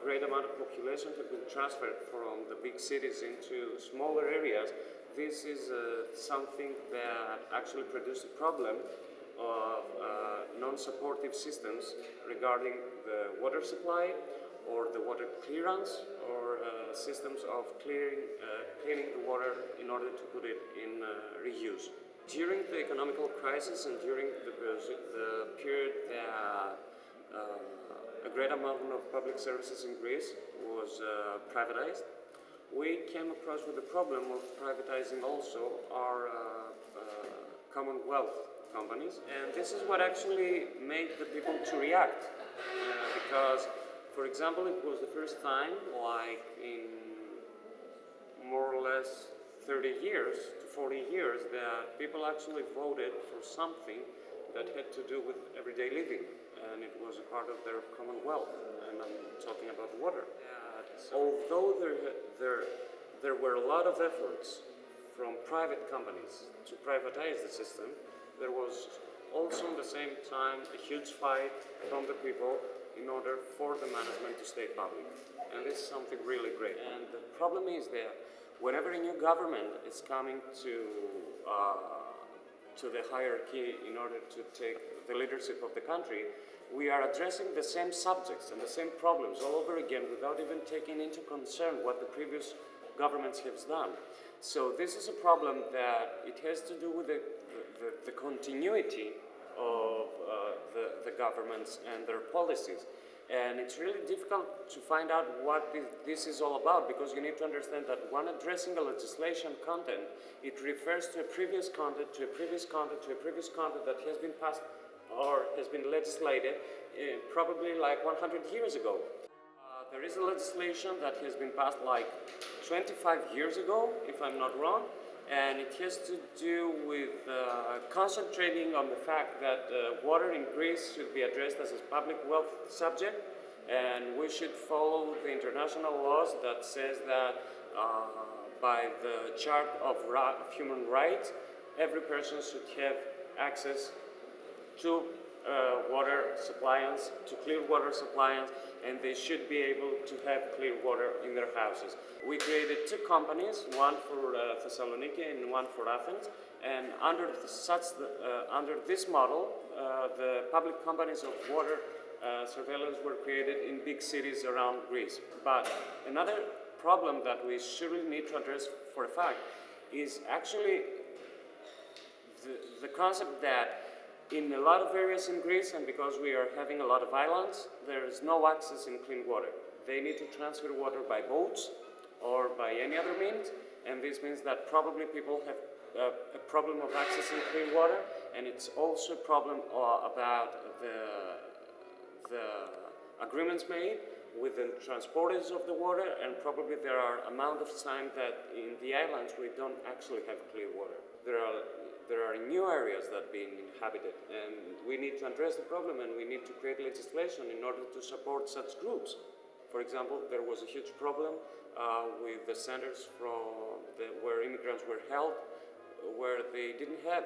great amount of population have been transferred from the big cities into smaller areas, this is something that actually produced a problem of non-supportive systems regarding the water supply or the water clearance or systems of cleaning the water in order to put it in reuse. During the economical crisis and during the period that a great amount of public services in Greece was privatized, we came across with the problem of privatizing also our Commonwealth companies, and this is what actually made the people to react because, for example, it was the first time, like in more or less 30 years to 40 years, that people actually voted for something that had to do with everyday living, and it was a part of their Commonwealth, and I'm talking about water. Although there were a lot of efforts from private companies to privatize the system, there was also at the same time a huge fight from the people in order for the management to stay public. And this is something really great. And the problem is that whenever a new government is coming to the hierarchy in order to take the leadership of the country, we are addressing the same subjects and the same problems all over again without even taking into concern what the previous governments have done. So this is a problem that it has to do with the continuity of the governments and their policies. And it's really difficult to find out what this is all about, because you need to understand that when addressing a legislation content, it refers to a previous content, to a previous content, to a previous content that has been passed or has been legislated probably like 100 years ago. There is a legislation that has been passed like 25 years ago, if I'm not wrong, and it has to do with concentrating on the fact that water in Greece should be addressed as a public wealth subject, and we should follow the international laws that says that by the chart of human rights, every person should have access to water supplies, to clear water supplies, and they should be able to have clear water in their houses. We created two companies, one for Thessaloniki and one for Athens, and under this model, the public companies of water surveillance were created in big cities around Greece. But another problem that we surely need to address for a fact is actually the concept that in a lot of areas in Greece, and because we are having a lot of islands, there is no access in clean water. They need to transfer water by boats or by any other means, and this means that probably people have a problem of accessing clean water, and it's also a problem about the agreements made with the transporters of the water, and probably there are amount of time that in the islands we don't actually have clear water. There are new areas that are being inhabited, and we need to address the problem, and we need to create legislation in order to support such groups. For example, there was a huge problem with the centers where immigrants were held, where they didn't have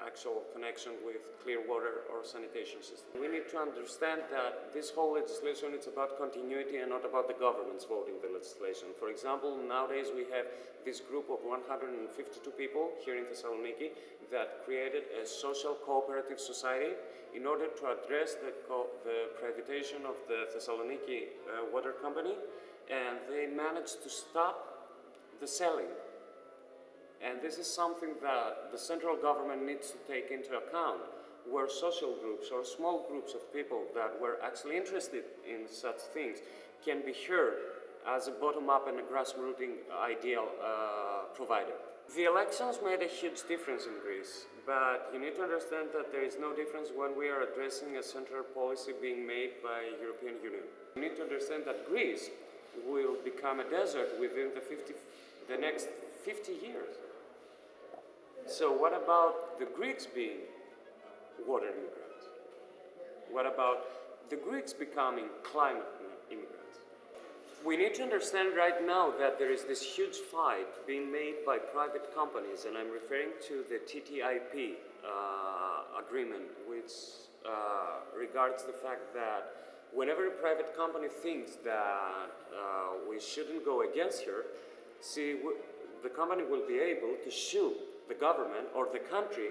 actual connection with clear water or sanitation system. We need to understand that this whole legislation is about continuity and not about the governments voting the legislation. For example, nowadays we have this group of 152 people here in Thessaloniki that created a social cooperative society in order to address the privatization of the Thessaloniki water company, and they managed to stop the selling. And this is something that the central government needs to take into account, where social groups or small groups of people that were actually interested in such things can be heard as a bottom-up and a grassroots ideal provider. The elections made a huge difference in Greece, but you need to understand that there is no difference when we are addressing a central policy being made by the European Union. You need to understand that Greece will become a desert within the next 50 years. So what about the Greeks being water immigrants? What about the Greeks becoming climate immigrants? We need to understand right now that there is this huge fight being made by private companies, and I'm referring to the TTIP agreement, which regards the fact that whenever a private company thinks that we shouldn't go against her, see, the company will be able to sue the government or the country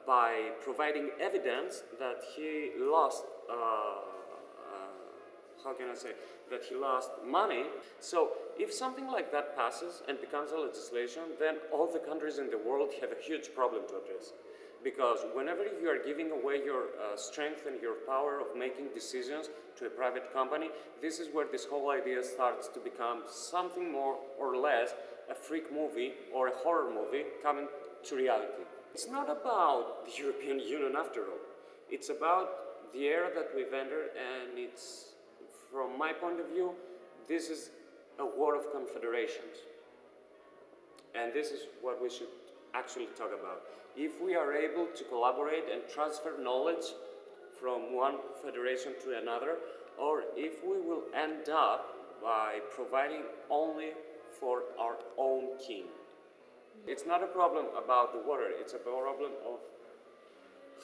by providing evidence that he lost, how can I say, that he lost money. So if something like that passes and becomes a legislation, then all the countries in the world have a huge problem to address. Because whenever you are giving away your strength and your power of making decisions to a private company, this is where this whole idea starts to become something more or less a freak movie or a horror movie coming to reality. It's not about the European Union after all. It's about the era that we've entered, and it's, from my point of view, this is a war of confederations. And this is what we should actually talk about. If we are able to collaborate and transfer knowledge from one federation to another, or if we will end up by providing only for our own king. It's not a problem about the water, it's a problem of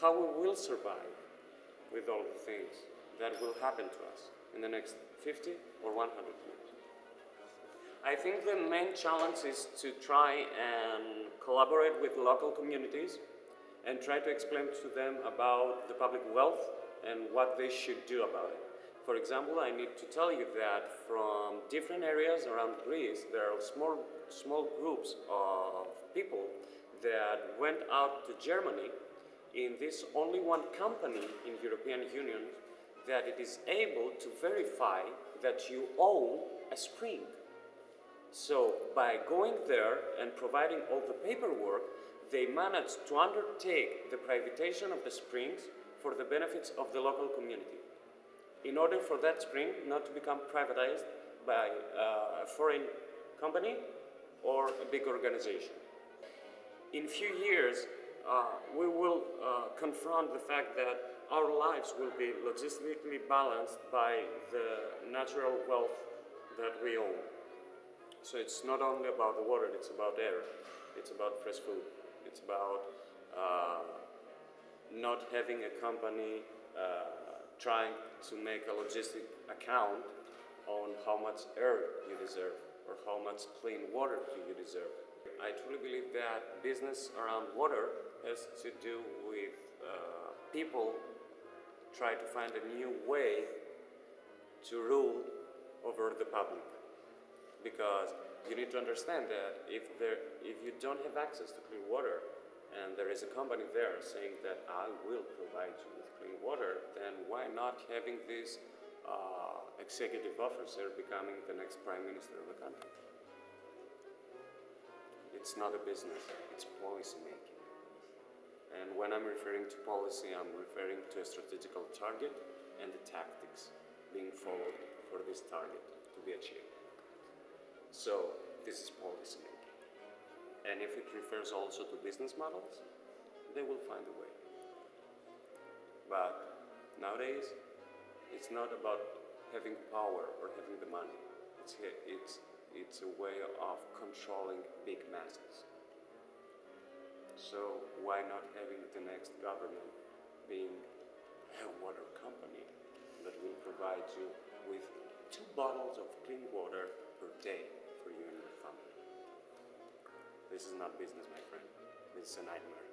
how we will survive with all the things that will happen to us in the next 50 or 100 years. I think the main challenge is to try and collaborate with local communities and try to explain to them about the public wealth and what they should do about it. For example, I need to tell you that from different areas around Greece, there are small groups of people that went out to Germany in this only one company in European Union that it is able to verify that you own a spring. So by going there and providing all the paperwork, they managed to undertake the privatization of the springs for the benefits of the local community, in order for that spring not to become privatized by a foreign company or a big organization. In few years, we will confront the fact that our lives will be logistically balanced by the natural wealth that we own. So it's not only about the water, it's about air, it's about fresh food, it's about not having a company trying to make a logistic account on how much air you deserve or how much clean water do you deserve. I truly believe that business around water has to do with people try to find a new way to rule over the public. Because you need to understand that if you don't have access to clean water and there is a company there saying that I will provide you with clean water, then why not having this executive officer becoming the next prime minister of the country? It's not a business, it's policy making. And when I'm referring to policy, I'm referring to a strategical target and the tactics being followed for this target to be achieved. So this is policy making. And if it refers also to business models, they will find a way. But nowadays, it's not about having power or having the money. It's a way of controlling big masses. So why not having the next government being a water company that will provide you with 2 bottles of clean water per day for you and your family? This is not business, my friend. This is a nightmare.